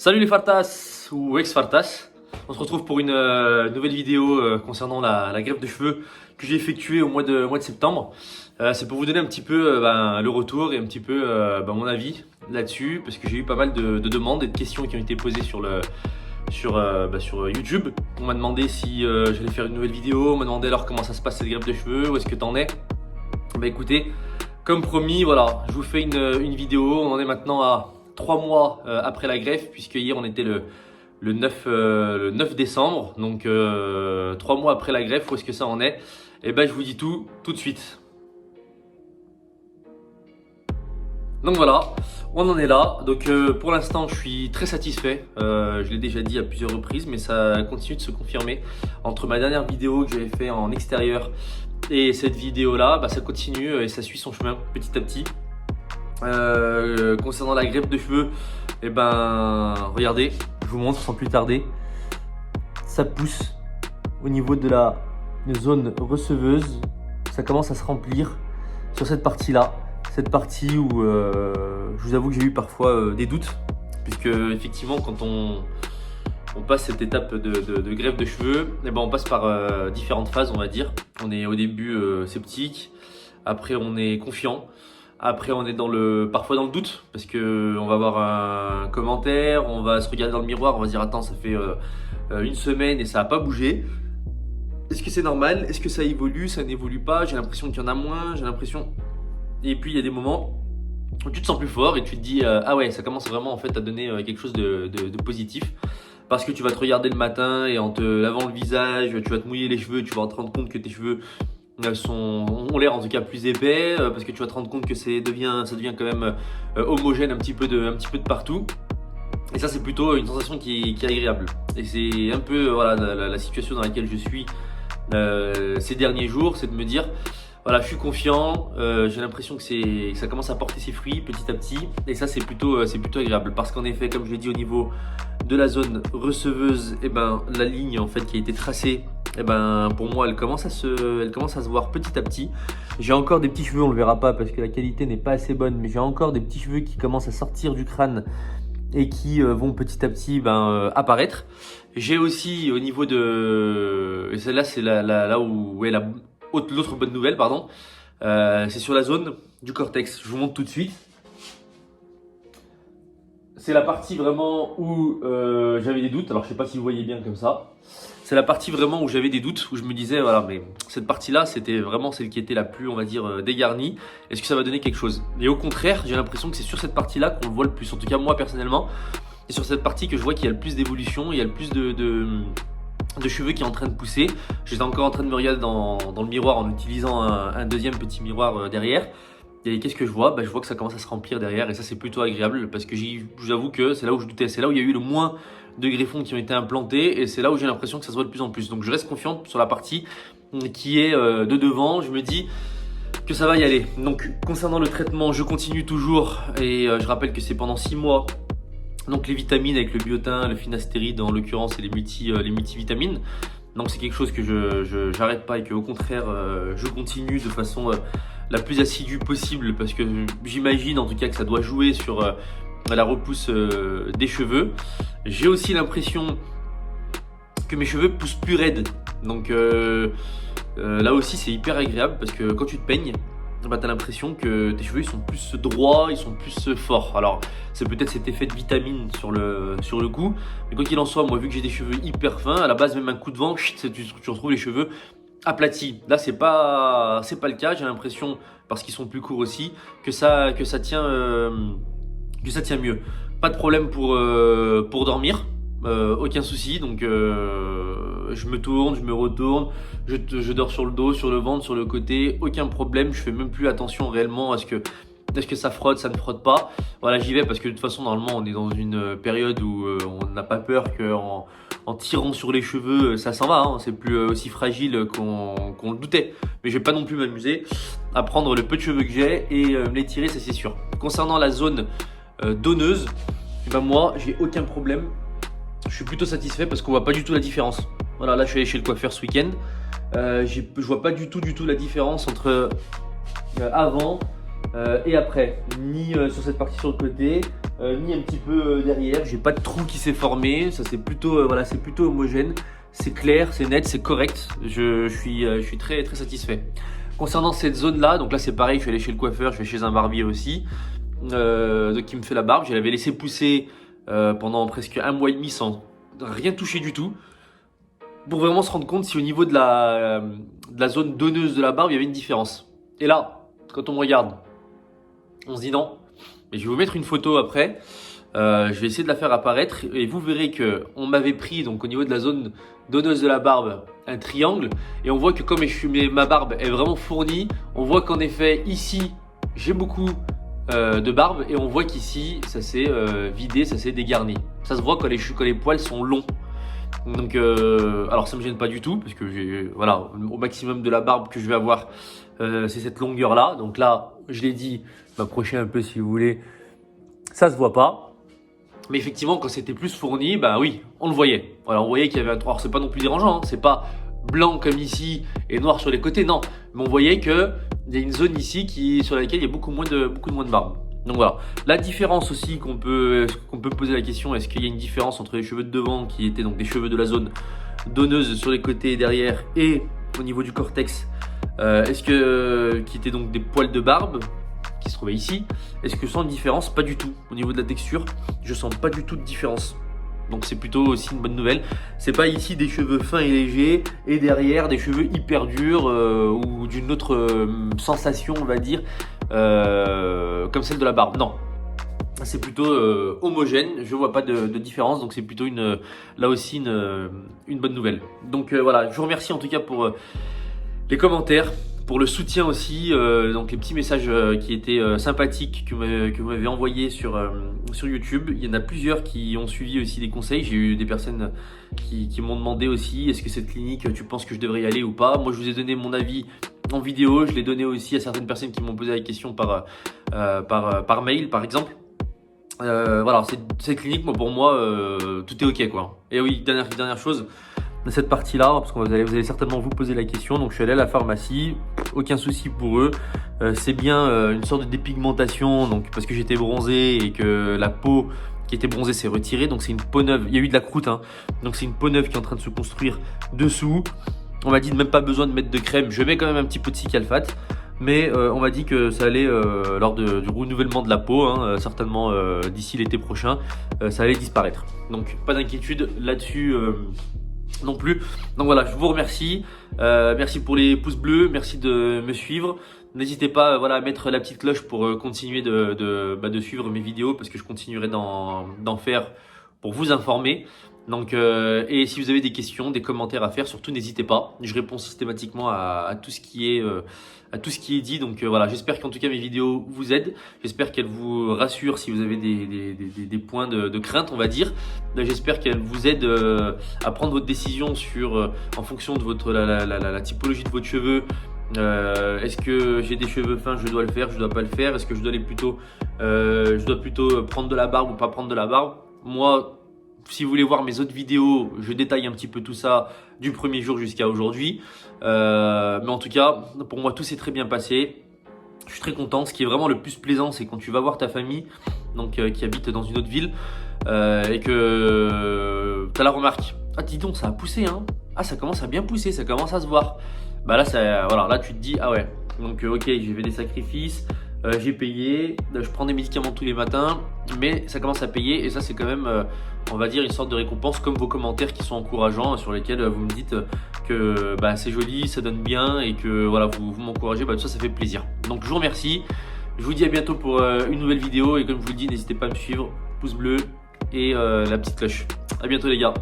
Salut les Fartas ou ex-Fartas, on se retrouve pour une nouvelle vidéo concernant la greffe de cheveux que j'ai effectuée au mois de septembre. C'est pour vous donner un petit peu le retour et un petit peu mon avis là-dessus, parce que j'ai eu pas mal de demandes et de questions qui ont été posées sur YouTube. On m'a demandé si j'allais faire une nouvelle vidéo, on m'a demandé alors comment ça se passe cette greffe de cheveux, où est-ce que t'en es. Bah écoutez, comme promis, voilà, je vous fais une vidéo. On en est maintenant à 3 mois après la greffe, puisque hier on était le 9 décembre, donc 3 mois après la greffe. Où est-ce que ça en est? Et ben je vous dis tout de suite. Donc voilà, on en est là. Donc pour l'instant je suis très satisfait, je l'ai déjà dit à plusieurs reprises, mais ça continue de se confirmer. Entre ma dernière vidéo que j'avais fait en extérieur et cette vidéo là, ça continue et ça suit son chemin petit à petit. Concernant la greffe de cheveux, regardez, je vous montre sans plus tarder. Ça pousse au niveau de la zone receveuse, ça commence à se remplir sur cette partie là. Cette partie où je vous avoue que j'ai eu parfois des doutes, puisque effectivement quand on passe cette étape de greffe de cheveux, on passe par différentes phases, on va dire. On est au début sceptique, après on est confiant. Après, on est parfois dans le doute, parce que on va avoir un commentaire, on va se regarder dans le miroir, on va se dire attends, ça fait une semaine et ça n'a pas bougé. Est-ce que c'est normal? Est-ce que ça évolue? Ça n'évolue pas? J'ai l'impression qu'il y en a moins, j'ai l'impression. Et puis il y a des moments où tu te sens plus fort et tu te dis ah ouais, ça commence vraiment en fait à donner quelque chose de positif. Parce que tu vas te regarder le matin et en te lavant le visage, tu vas te mouiller les cheveux, tu vas te rendre compte que tes cheveux ont l'air en tout cas plus épais, parce que tu vas te rendre compte que ça devient quand même homogène un petit peu de partout. Et ça c'est plutôt une sensation qui est agréable. Et c'est un peu la situation dans laquelle je suis ces derniers jours, c'est de me dire voilà, je suis confiant, j'ai l'impression que ça commence à porter ses fruits petit à petit, et ça c'est plutôt agréable, parce qu'en effet, comme je l'ai dit, au niveau de la zone receveuse, la ligne en fait qui a été tracée, pour moi elle commence à se voir petit à petit. J'ai encore des petits cheveux, on le verra pas parce que la qualité n'est pas assez bonne, mais j'ai encore des petits cheveux qui commencent à sortir du crâne et qui vont petit à petit apparaître. J'ai aussi au niveau et celle-là c'est là où est l'autre bonne nouvelle, pardon, c'est sur la zone du cortex. Je vous montre tout de suite. C'est la partie vraiment où j'avais des doutes. Alors je sais pas si vous voyez bien comme ça. C'est la partie vraiment où j'avais des doutes, où je me disais voilà, mais cette partie-là, c'était vraiment celle qui était la plus, on va dire, dégarnie. Est-ce que ça va donner quelque chose? Et au contraire, j'ai l'impression que c'est sur cette partie-là qu'on le voit le plus. En tout cas moi personnellement, c'est sur cette partie que je vois qu'il y a le plus d'évolution, il y a le plus de cheveux qui est en train de pousser. J'étais encore en train de me regarder dans le miroir en utilisant un deuxième petit miroir derrière. Et qu'est-ce que je vois? Je vois que ça commence à se remplir derrière, et ça c'est plutôt agréable, parce que j'avoue que c'est là où je doutais, c'est là où il y a eu le moins de greffons qui ont été implantés, et c'est là où j'ai l'impression que ça se voit de plus en plus. Donc je reste confiante sur la partie qui est de devant. Je me dis que ça va y aller. Donc concernant le traitement, je continue toujours, et je rappelle que c'est pendant 6 mois. Donc les vitamines avec le biotin, le finastéride en l'occurrence, et les multivitamines. Donc c'est quelque chose que je j'arrête pas, et que au contraire je continue de façon la plus assidue possible, parce que j'imagine en tout cas que ça doit jouer sur la repousse des cheveux. J'ai aussi l'impression que mes cheveux poussent plus raides. Donc là aussi c'est hyper agréable, parce que quand tu te peignes, t'as l'impression que tes cheveux ils sont plus droits, ils sont plus forts. Alors c'est peut-être cet effet de vitamine sur le coup, mais quoi qu'il en soit, moi vu que j'ai des cheveux hyper fins, à la base même un coup de vent, tu retrouves les cheveux aplatis. Là c'est pas le cas, j'ai l'impression, parce qu'ils sont plus courts aussi, que ça tient mieux. Pas de problème pour dormir. Aucun souci, donc je me tourne, je me retourne, je dors sur le dos, sur le ventre, sur le côté, aucun problème. Je fais même plus attention réellement à ce que ça frotte, ça ne frotte pas. Voilà, j'y vais parce que de toute façon normalement on est dans une période où on n'a pas peur qu'en tirant sur les cheveux ça s'en va, hein. C'est plus aussi fragile qu'on le doutait. Mais je vais pas non plus m'amuser à prendre le peu de cheveux que j'ai et me les tirer, ça c'est sûr. Concernant la zone donneuse, moi j'ai aucun problème. Je suis plutôt satisfait parce qu'on voit pas du tout la différence. Voilà, là je suis allé chez le coiffeur ce week-end. Je vois pas du tout la différence entre avant et après. Ni sur cette partie sur le côté, ni un petit peu derrière. J'ai pas de trou qui s'est formé. Ça c'est plutôt, voilà, c'est plutôt homogène. C'est clair, c'est net, c'est correct. Je suis très très satisfait. Concernant cette zone-là, donc là c'est pareil, je suis allé chez le coiffeur, je vais chez un barbier aussi, donc qui me fait la barbe. Je l'avais laissé pousser pendant presque 1 mois et demi sans rien toucher du tout, pour vraiment se rendre compte si au niveau de la zone donneuse de la barbe, il y avait une différence. Et là, quand on me regarde, on se dit non. Et je vais vous mettre une photo après. Je vais essayer de la faire apparaître et vous verrez que on m'avait pris donc au niveau de la zone donneuse de la barbe un triangle et on voit que comme ma barbe est vraiment fournie, on voit qu'en effet ici j'ai beaucoup de barbe et on voit qu'ici ça s'est vidé, ça s'est dégarni. Ça se voit quand les poils sont longs. Donc alors ça me gêne pas du tout parce que j'ai voilà au maximum de la barbe que je vais avoir c'est cette longueur là. Donc là je l'ai dit, m'approcher un peu si vous voulez, ça se voit pas. Mais effectivement, quand c'était plus fourni, bah oui, on le voyait. Voilà, on voyait qu'il y avait un trou. Alors, c'est pas non plus dérangeant, hein. C'est pas blanc comme ici et noir sur les côtés, non. Mais on voyait qu'il y a une zone ici sur laquelle il y a beaucoup moins de barbe. Donc voilà. La différence aussi qu'on peut poser la question, est-ce qu'il y a une différence entre les cheveux de devant qui étaient donc des cheveux de la zone donneuse sur les côtés et derrière et au niveau du cortex, qui étaient donc des poils de barbe qui se trouvait ici, est-ce que je sens une différence? Pas du tout. Au niveau de la texture, je sens pas du tout de différence. Donc c'est plutôt aussi une bonne nouvelle. C'est pas ici des cheveux fins et légers et derrière des cheveux hyper durs ou d'une autre sensation, on va dire, comme celle de la barbe. Non. C'est plutôt homogène, je vois pas de différence, donc c'est plutôt là aussi une bonne nouvelle. Donc voilà, je vous remercie en tout cas pour les commentaires, pour le soutien aussi, donc les petits messages qui étaient sympathiques que vous m'avez envoyés sur YouTube. Il y en a plusieurs qui ont suivi aussi des conseils. J'ai eu des personnes qui m'ont demandé aussi, est-ce que cette clinique, tu penses que je devrais y aller ou pas? Moi, je vous ai donné mon avis en vidéo. Je l'ai donné aussi à certaines personnes qui m'ont posé la question par mail, par exemple. Voilà, cette clinique, moi, pour moi, tout est ok, quoi. Et oui, dernière chose. Cette partie là parce que vous allez certainement vous poser la question. Donc je suis allé à la pharmacie, aucun souci pour eux, c'est bien une sorte de dépigmentation, donc parce que j'étais bronzé et que la peau qui était bronzée s'est retirée, donc c'est une peau neuve, il y a eu de la croûte hein. Donc c'est une peau neuve qui est en train de se construire dessous. On m'a dit de même pas besoin de mettre de crème, je mets quand même un petit peu de cicalfate, mais on m'a dit que ça allait lors du renouvellement de la peau hein, certainement d'ici l'été prochain, ça allait disparaître, donc pas d'inquiétude là-dessus non plus. Donc voilà, je vous remercie. Merci pour les pouces bleus, merci de me suivre. N'hésitez pas voilà, à mettre la petite cloche pour continuer de suivre mes vidéos parce que je continuerai d'en faire pour vous informer. Donc, et si vous avez des questions, des commentaires à faire, surtout n'hésitez pas. Je réponds systématiquement à tout ce qui est dit. Donc voilà, j'espère qu'en tout cas mes vidéos vous aident. J'espère qu'elles vous rassurent si vous avez des points de crainte, on va dire. J'espère qu'elles vous aident à prendre votre décision en fonction de la typologie de votre cheveux. Est-ce que j'ai des cheveux fins, je dois le faire, je dois pas le faire? Est-ce que je dois plutôt prendre de la barbe ou pas prendre de la barbe? Moi, si vous voulez voir mes autres vidéos, je détaille un petit peu tout ça du premier jour jusqu'à aujourd'hui. Mais en tout cas, pour moi, tout s'est très bien passé. Je suis très content. Ce qui est vraiment le plus plaisant, c'est quand tu vas voir ta famille, donc qui habite dans une autre ville, et que tu as la remarque. Ah, dis donc, ça a poussé, hein. Ah, ça commence à bien pousser, ça commence à se voir. Bah là, voilà, là tu te dis, ah ouais. Donc, ok, j'ai fait des sacrifices. J'ai payé, je prends des médicaments tous les matins, mais ça commence à payer et ça c'est quand même, on va dire, une sorte de récompense comme vos commentaires qui sont encourageants sur lesquels vous me dites que c'est joli, ça donne bien et que voilà, vous m'encouragez, tout ça, ça fait plaisir. Donc je vous remercie, je vous dis à bientôt pour une nouvelle vidéo et comme je vous le dis, n'hésitez pas à me suivre, pouce bleu et la petite cloche. À bientôt les gars.